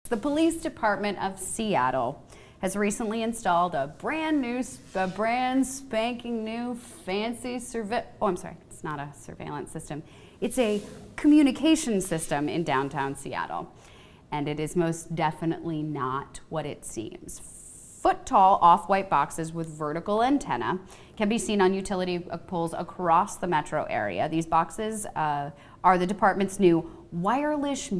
The Police Department of Seattle has recently installed a brand spanking new fancy it's not a surveillance system. It's a communication system in downtown Seattle. And it is most definitely not what it seems. Foot-tall off-white boxes with vertical antenna can be seen on utility poles across the metro area. These boxes are the department's new wireless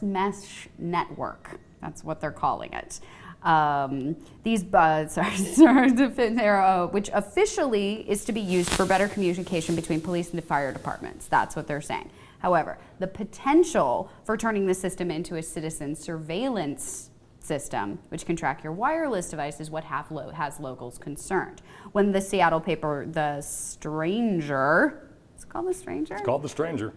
mesh network. That's what they're calling it. Which officially is to be used for better communication between police and the fire departments. That's what they're saying. However, the potential for turning the system into a citizen surveillance system, which can track your wireless device, is what has locals concerned. When the Seattle paper, The Stranger, it's called The Stranger? It's called The Stranger.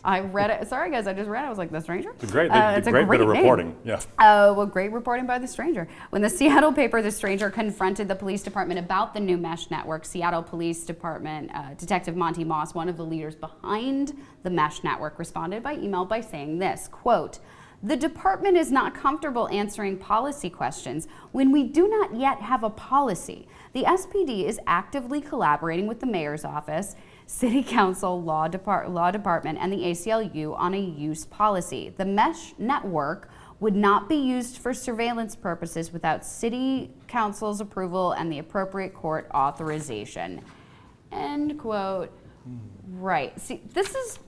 I read it. Sorry, guys, I just read it. I was like, The Stranger? It's a great bit of reporting. Yeah. Well, great reporting by The Stranger. When the Seattle paper, The Stranger, confronted the police department about the new mesh network, Seattle Police Department Detective Monty Moss, one of the leaders behind the mesh network, responded by email by saying this, quote, "The department is not comfortable answering policy questions when we do not yet have a policy. The SPD is actively collaborating with the mayor's office, City Council, Law Department, and the ACLU on a use policy. The mesh network would not be used for surveillance purposes without City Council's approval and the appropriate court authorization." End quote. Right. See, this is...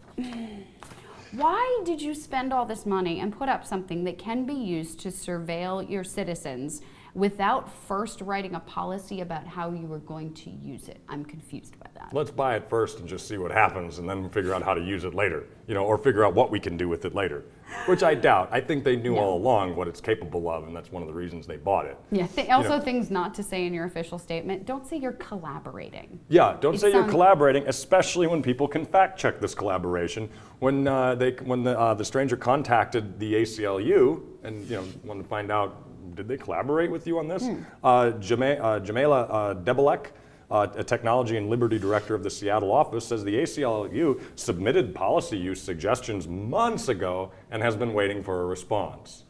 Why did you spend all this money and put up something that can be used to surveil your citizens without first writing a policy about how you were going to use it? I'm confused by that. Let's buy it first and just see what happens, and then figure out how to use it later, or figure out what we can do with it later, which I doubt. I think they knew all along what it's capable of, and that's one of the reasons they bought it. Yeah, also things not to say in your official statement. Don't say you're collaborating. Yeah, don't say you're collaborating, especially when people can fact check this collaboration. When the Stranger contacted the ACLU and wanted to find out, did they collaborate with you on this? Jamela Debelek, a technology and liberty director of the Seattle office, says the ACLU submitted policy use suggestions months ago and has been waiting for a response.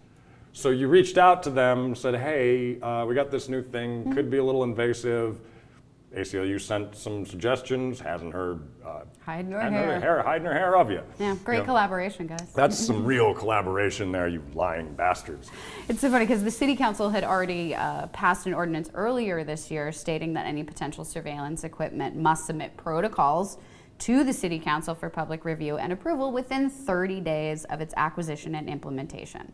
So you reached out to them, said, hey, we got this new thing, could be a little invasive. ACLU sent some suggestions, hasn't heard hiding her hair of you. Yeah, great collaboration, guys. That's some real collaboration there, you lying bastards. It's so funny because the City Council had already passed an ordinance earlier this year stating that any potential surveillance equipment must submit protocols to the City Council for public review and approval within 30 days of its acquisition and implementation.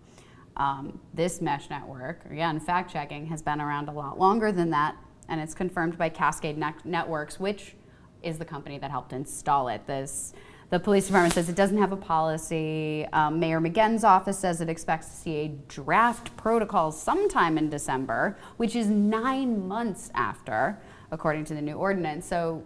This mesh network, again, fact checking, has been around a lot longer than that. And it's confirmed by Cascade Networks, which is the company that helped install it. The police department says it doesn't have a policy. Mayor McGinn's office says it expects to see a draft protocol sometime in December, which is 9 months after, according to the new ordinance. So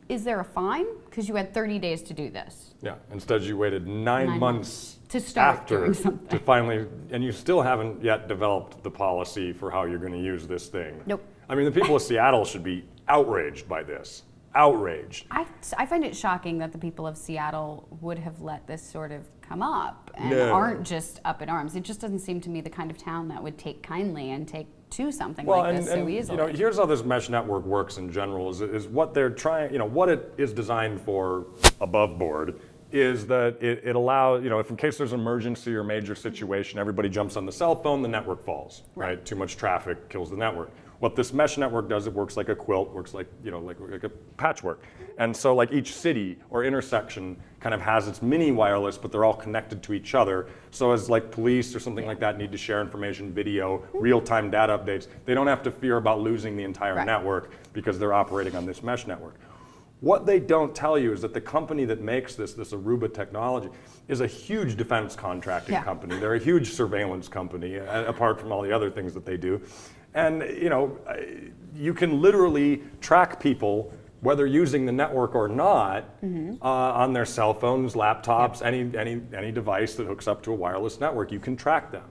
is there a fine? Because you had 30 days to do this. Yeah, instead you waited nine months to start after doing something. To finally, and you still haven't yet developed the policy for how you're going to use this thing. Nope. I mean, the people of Seattle should be outraged by this. Outraged. I find it shocking that the people of Seattle would have let this sort of come up and aren't just up in arms. It just doesn't seem to me the kind of town that would take kindly and take to something like this so easily. Here's how this mesh network works in general is what they're trying, what it is designed for above board is that it allows, if in case there's an emergency or major situation, everybody jumps on the cell phone, the network falls, right? Too much traffic kills the network. What this mesh network does, it works like a quilt, works like, like a patchwork. And so like each city or intersection kind of has its mini wireless, but they're all connected to each other. So as like police or something like that need to share information, video, real-time data updates, they don't have to fear about losing the entire network because they're operating on this mesh network. What they don't tell you is that the company that makes this Aruba technology, is a huge defense contracting company. They're a huge surveillance company, apart from all the other things that they do. And you can literally track people, whether using the network or not, on their cell phones, laptops, any device that hooks up to a wireless network. You can track them.